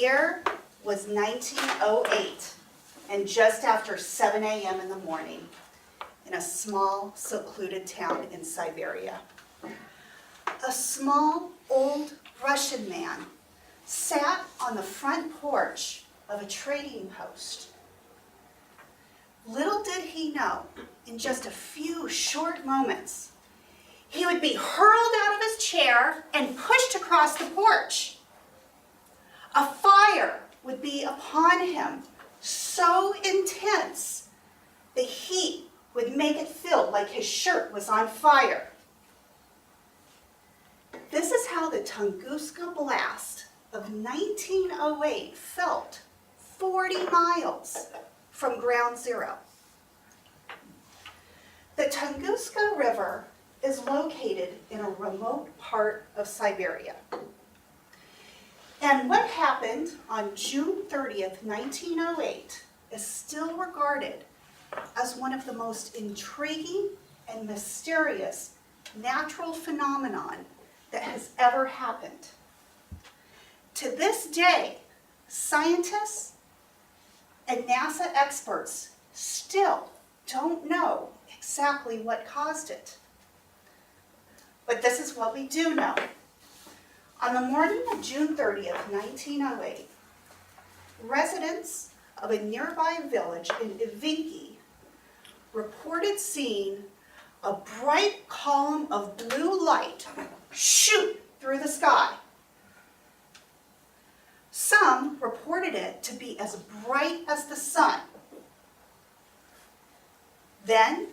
year was 1908, and just after 7 a.m. in the morning, in a small, secluded town in Siberia. A small, old Russian man sat on the front porch of a trading post. Little did he know, in just a few short moments, he would be hurled out of his chair and pushed across the porch. A fire would be upon him so intense, the heat would make it feel like his shirt was on fire. This is how the Tunguska blast of 1908 felt 40 miles from ground zero. The Tunguska River is located in a remote part of Siberia. And what happened on June 30th, 1908 is still regarded as one of the most intriguing and mysterious natural phenomenon that has ever happened. To this day, scientists and NASA experts still don't know exactly what caused it. But this is what we do know. On the morning of June 30th, 1908, residents of a nearby village in Ahwatukee reported seeing a bright column of blue light shoot through the sky. Some reported it to be as bright as the sun. Then,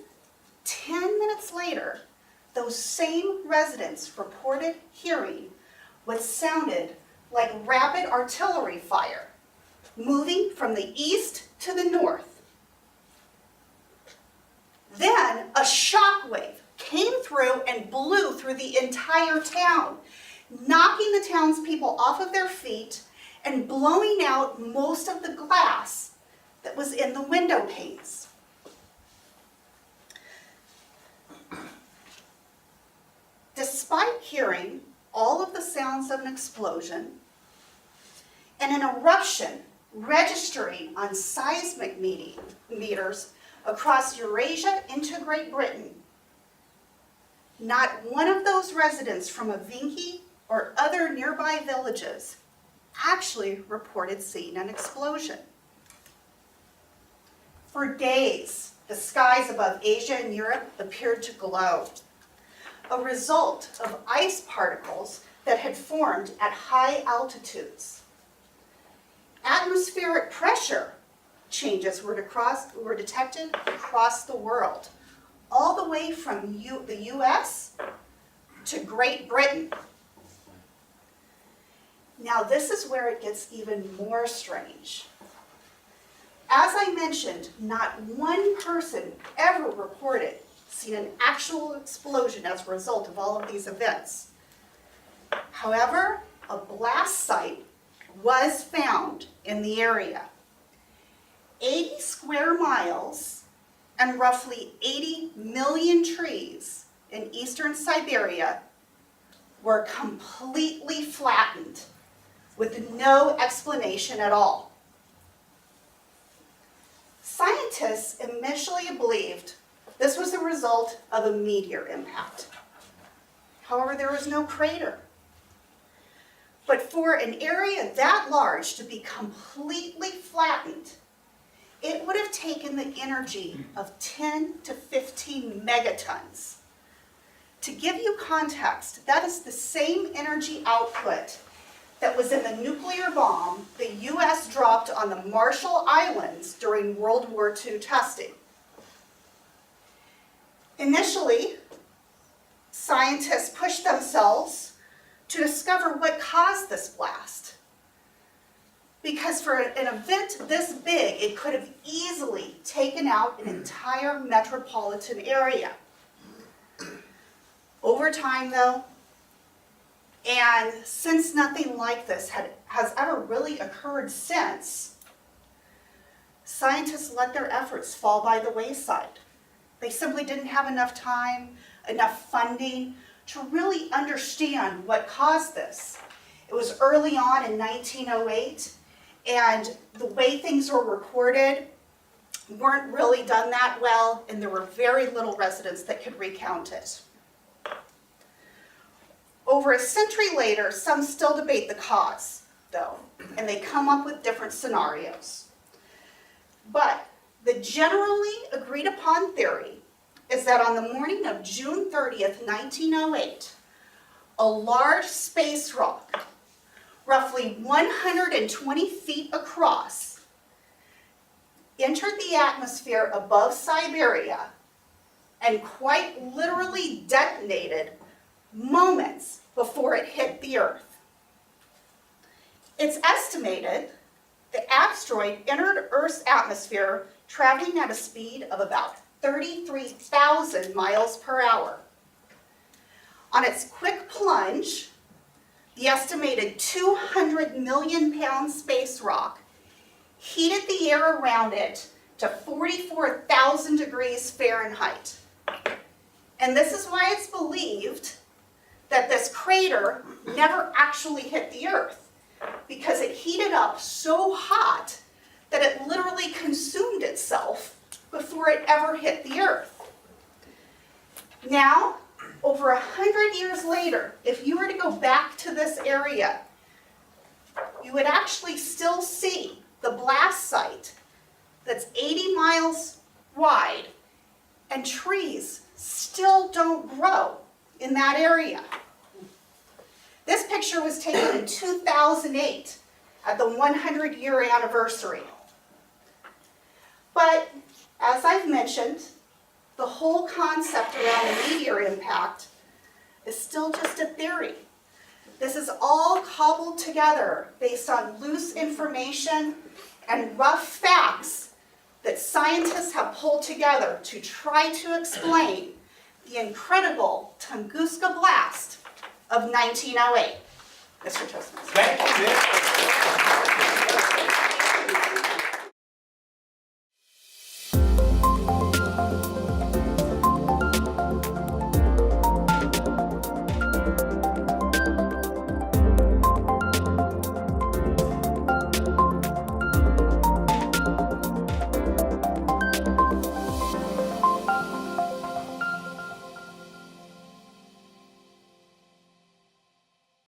10 minutes later, those same residents reported hearing what sounded like rapid artillery fire, moving from the east to the north. Then a shock wave came through and blew through the entire town, knocking the townspeople off of their feet and blowing out most of the glass that was in the window panes. Despite hearing all of the sounds of an explosion and an eruption registering on seismic meters across Eurasia into Great Britain, not one of those residents from Ahwatukee or other nearby villages actually reported seeing an explosion. For days, the skies above Asia and Europe appeared to glow, a result of ice particles that had formed at high altitudes. Atmospheric pressure changes were detected across the world, all the way from the US to Great Britain. Now this is where it gets even more strange. As I mentioned, not one person ever reported seeing an actual explosion as a result of all of these events. However, a blast site was found in the area. 80 square miles and roughly 80 million trees in eastern Siberia were completely flattened with no explanation at all. Scientists initially believed this was the result of a meteor impact. However, there was no crater. But for an area that large to be completely flattened, it would have taken the energy of 10 to 15 megatons. To give you context, that is the same energy output that was in the nuclear bomb the US dropped on the Marshall Islands during World War II testing. Initially, scientists pushed themselves to discover what caused this blast. Because for an event this big, it could have easily taken out an entire metropolitan area. Over time, though, and since nothing like this has ever really occurred since, scientists let their efforts fall by the wayside. They simply didn't have enough time, enough funding to really understand what caused this. It was early on in 1908, and the way things were recorded weren't really done that well, and there were very little residents that could recount it. Over a century later, some still debate the cause, though, and they come up with different scenarios. But the generally agreed upon theory is that on the morning of June 30th, 1908, a large space rock, roughly 120 feet across, entered the atmosphere above Siberia and quite literally detonated moments before it hit the Earth. It's estimated the asteroid entered Earth's atmosphere traveling at a speed of about 33,000 miles per hour. On its quick plunge, the estimated 200 million pound space rock heated the air around it to 44,000 degrees Fahrenheit. And this is why it's believed that this crater never actually hit the Earth, because it heated up so hot that it literally consumed itself before it ever hit the Earth. Now, over 100 years later, if you were to go back to this area, you would actually still see the blast site that's 80 miles wide, and trees still don't grow in that area. This picture was taken in 2008 at the 100-year anniversary. But as I've mentioned, the whole concept around the meteor impact is still just a theory. This is all cobbled together based on loose information and rough facts that scientists have pulled together to try to explain the incredible Tunguska blast of 1908. Mr. Toastmaster. Thank you.